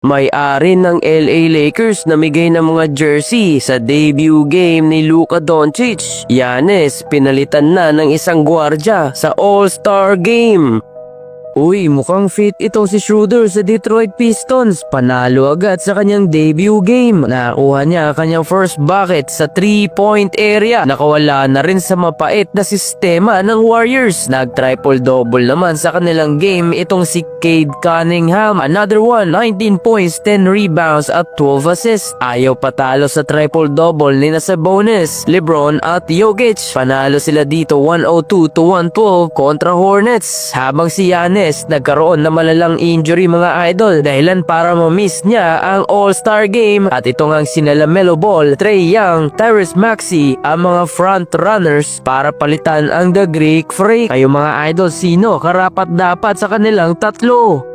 May-ari ng LA Lakers namigay ng mga jersey sa debut game ni Luka Doncic. Giannis pinalitan na ng isang gwardya sa All-Star Game. Uy, mukhang fit ito si Schroeder sa Detroit Pistons. Panalo agad sa kanyang debut game. Nakuha niya kanyang first bucket sa 3-point area. Nakawala na rin sa mapait na sistema ng Warriors. Nag-triple-double naman sa kanilang game itong si Cade Cunningham. Another one, 19 points, 10 rebounds at 12 assists. Ayaw patalo sa triple-double ni Sabonis, LeBron at Jokic. Panalo sila dito 102-112 kontra Hornets. Habang si Giannis nagkaroon na malalang injury mga idol dahilan para ma-miss niya ang All-Star Game at ito ngang sina LaMelo Ball, Trae Young, Tyrese Maxey ang mga front runners para palitan ang The Greek Freak. Kayo mga idol, sino karapat dapat sa kanilang tatlo?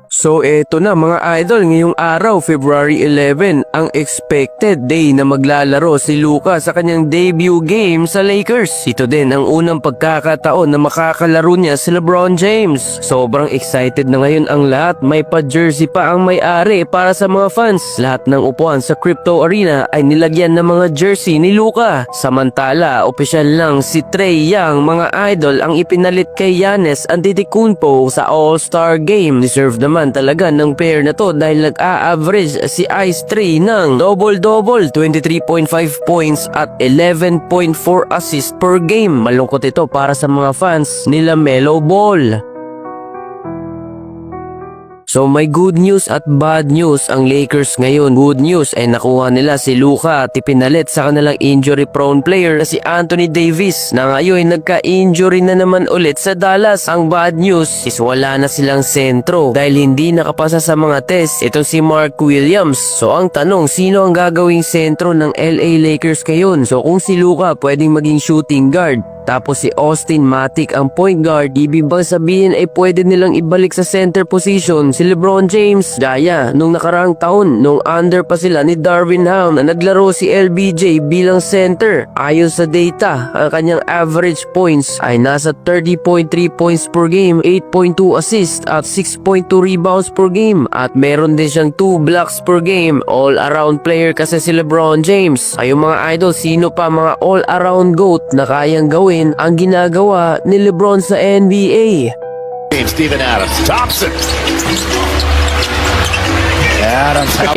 So eto na mga idol, ngayong araw February 11 ang expected day na maglalaro si Luka sa kanyang debut game sa Lakers. Ito din ang unang pagkakataon na makakalaro niya si LeBron James. Sobrang excited na ngayon ang lahat, may pa-jersey pa ang may-ari para sa mga fans. Lahat ng upuan sa Crypto Arena ay nilagyan ng mga jersey ni Luka. Samantala, opisyal lang si Trae Young mga idol ang ipinalit kay Giannis Antetokounmpo sa All-Star Game. Deserve naman talaga ng pair na to dahil nag-a-average si Ice 3 ng double-double, 23.5 points at 11.4 assists per game. Malungkot ito para sa mga fans ni LaMelo Ball. So may good news at bad news ang Lakers ngayon. Good news ay nakuha nila si Luka at ipinalit sa kanilang injury prone player na si Anthony Davis na ngayon nagka-injury na naman ulit sa Dallas. Ang bad news is wala na silang sentro dahil hindi nakapasa sa mga test itong si Mark Williams. So ang tanong, sino ang gagawing sentro ng LA Lakers ngayon? So kung si Luka pwedeng maging shooting guard, tapos si Austin Matic ang point guard, ibig bang sabihin ay pwede nilang ibalik sa center position si LeBron James gaya nung nakaraang taon nung under pa sila ni Darvin Ham na naglaro si LBJ bilang center. Ayon sa data, ang kanyang average points ay nasa 30.3 points per game, 8.2 assists at 6.2 rebounds per game at meron din siyang 2 blocks per game. All around player kasi si LeBron James. Ayong mga idol, sino pa mga all around GOAT na kayang gawin ang ginagawa ni LeBron sa NBA? Steven Adams, Thompson.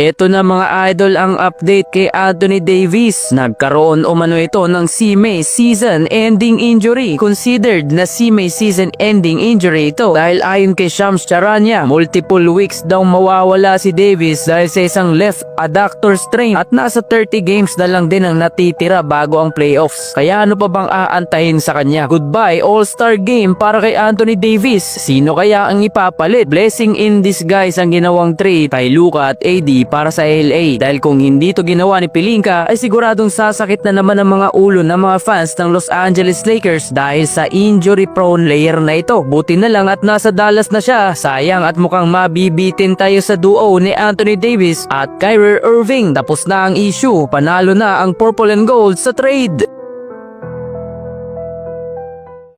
Ito na mga idol ang update kay Anthony Davis. Nagkaroon umano ito ng CMA season-ending injury. Considered na CMA season-ending injury ito dahil ayon kay Shams Charania, multiple weeks daw mawawala si Davis dahil sa isang left adductor strain at nasa 30 games na lang din ang natitira bago ang playoffs. Kaya ano pa bang aantayin sa kanya? Goodbye All-Star Game para kay Anthony Davis. Sino kaya ang ipapalit? Blessing in disguise ang ginawang trade kay Luka at AD para sa LA dahil kung hindi to ginawa ni Pelinka ay siguradong sasakit na naman ang mga ulo ng mga fans ng Los Angeles Lakers dahil sa injury prone player na ito. Buti na lang at nasa Dallas na siya. Sayang at mukhang mabibitin tayo sa duo ni Anthony Davis at Kyrie Irving. Tapos na ang issue, panalo na ang Purple and Gold sa trade.